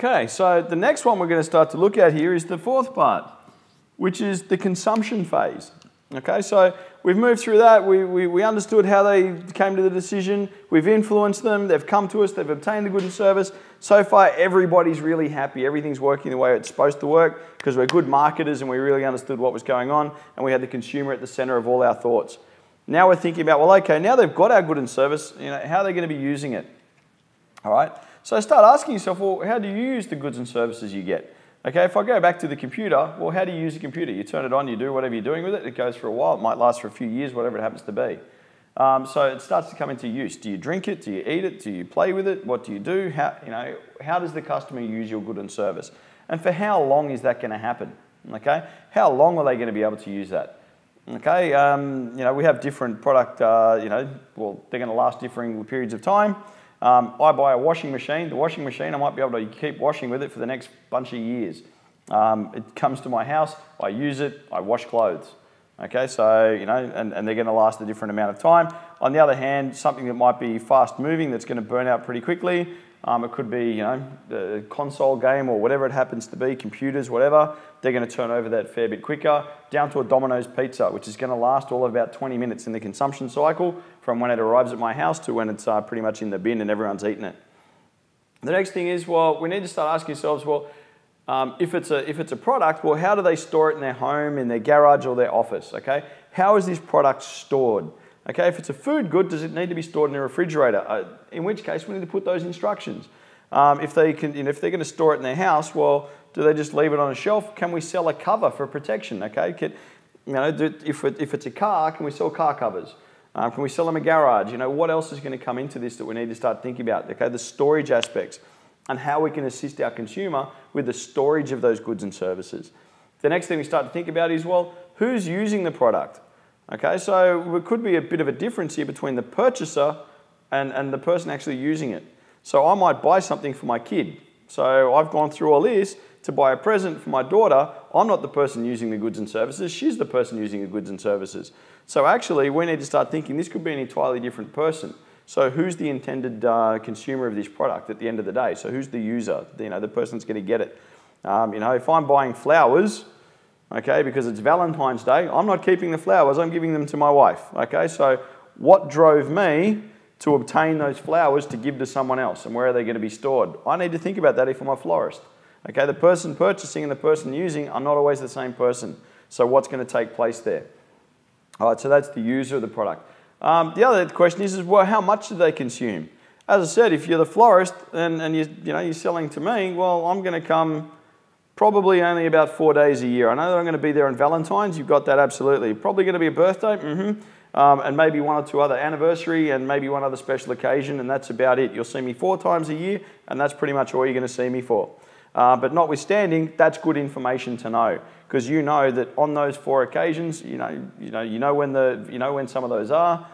Okay, so the next one we're going to start to look at here is the fourth part, which is the consumption phase. Okay, so we've moved through that, we understood how they came to the decision, we've influenced them, they've come to us, they've obtained the good and service. So far, everybody's really happy, everything's working the way it's supposed to work because we're good marketers and we really understood what was going on and we had the consumer at the center of all our thoughts. Now we're thinking about, well, okay, now they've got our good and service, how are they going to be using it? All right, so start asking yourself, well, how do you use the goods and services you get? Okay, if I go back to the computer, well, how do you use a computer? You turn it on, you do whatever you're doing with it, it goes for a while, it might last for a few years, whatever it happens to be. So it starts to come into use. Do you drink it? Do you eat it? Do you play with it? What do you do? How does the customer use your good and service? And for how long is that going to happen? Okay, how long are they going to be able to use that? Okay, we have different product, well, they're going to last differing periods of time. I buy a washing machine. The washing machine, I might be able to keep washing with it for the next bunch of years. It comes to my house, I use it, I wash clothes. Okay, so, and they're going to last a different amount of time. On the other hand, something that might be fast moving that's going to burn out pretty quickly, it could be, the console game or whatever it happens to be, computers, whatever, they're going to turn over that fair bit quicker, down to a Domino's pizza, which is going to last all of about 20 minutes in the consumption cycle from when it arrives at my house to when it's pretty much in the bin and everyone's eating it. The next thing is, well, we need to start asking ourselves, well, if it's a product, well, how do they store it in their home, in their garage or their office, okay? How is this product stored? Okay, if it's a food good, does it need to be stored in a refrigerator? In which case, we need to put those instructions. If they're going to store it in their house, well, do they just leave it on a shelf? Can we sell a cover for protection? Okay, if it's a car, can we sell car covers? Can we sell them a garage? What else is going to come into this that we need to start thinking about? Okay, the storage aspects and how we can assist our consumer with the storage of those goods and services. The next thing we start to think about is, well, who's using the product? Okay, so there could be a bit of a difference here between the purchaser and the person actually using it. So I might buy something for my kid. So I've gone through all this to buy a present for my daughter. I'm not the person using the goods and services, she's the person using the goods and services. So actually we need to start thinking this could be an entirely different person. So who's the intended consumer of this product at the end of the day? So who's the user, the person that's going to get it? If I'm buying flowers, okay, because it's Valentine's Day, I'm not keeping the flowers, I'm giving them to my wife, okay? So what drove me to obtain those flowers to give to someone else, and where are they going to be stored? I need to think about that if I'm a florist. Okay, the person purchasing and the person using are not always the same person. So what's going to take place there? All right, so that's the user of the product. The other question is, well, how much do they consume? As I said, if you're the florist and you're selling to me, well, I'm going to come probably only about 4 days a year. I know that I'm going to be there on Valentine's. You've got that absolutely. Probably going to be a birthday, and maybe one or two other anniversary and maybe one other special occasion, and that's about it. You'll see me 4 times a year, and that's pretty much all you're going to see me for. But notwithstanding, that's good information to know, because you know that on those 4 occasions, you know when some of those are.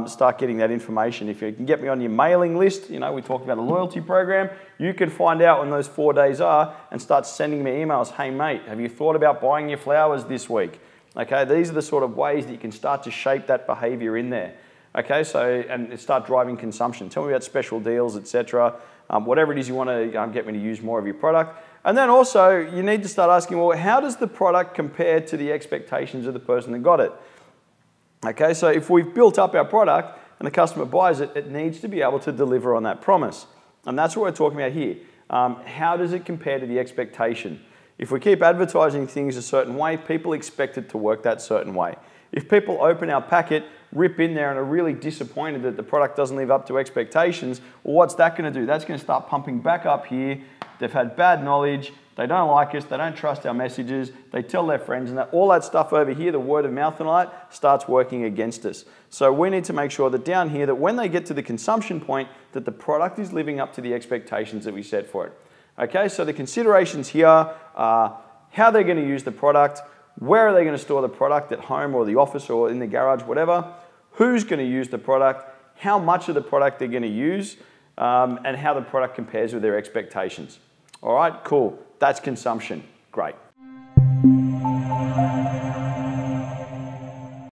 Start getting that information. If you can get me on your mailing list, we talked about a loyalty program, you can find out when those 4 days are and start sending me emails. Hey mate, have you thought about buying your flowers this week? Okay, these are the sort of ways that you can start to shape that behavior in there. Okay, so, and start driving consumption. Tell me about special deals, etc. Whatever it is you want to get me to use more of your product. And then also, you need to start asking, well, how does the product compare to the expectations of the person that got it? Okay, so if we've built up our product and the customer buys it, it needs to be able to deliver on that promise. And that's what we're talking about here. How does it compare to the expectation? If we keep advertising things a certain way, people expect it to work that certain way. If people open our packet, rip in there and are really disappointed that the product doesn't live up to expectations, well, what's that going to do? That's going to start pumping back up here. They've had bad knowledge, they don't like us, they don't trust our messages, they tell their friends, and all that stuff over here, the word of mouth and all that, starts working against us. So we need to make sure that down here, that when they get to the consumption point, that the product is living up to the expectations that we set for it. Okay, so the considerations here are how they're going to use the product, where are they going to store the product, at home or the office or in the garage, whatever, who's going to use the product, how much of the product they're going to use, and how the product compares with their expectations. All right, cool. That's consumption. Great.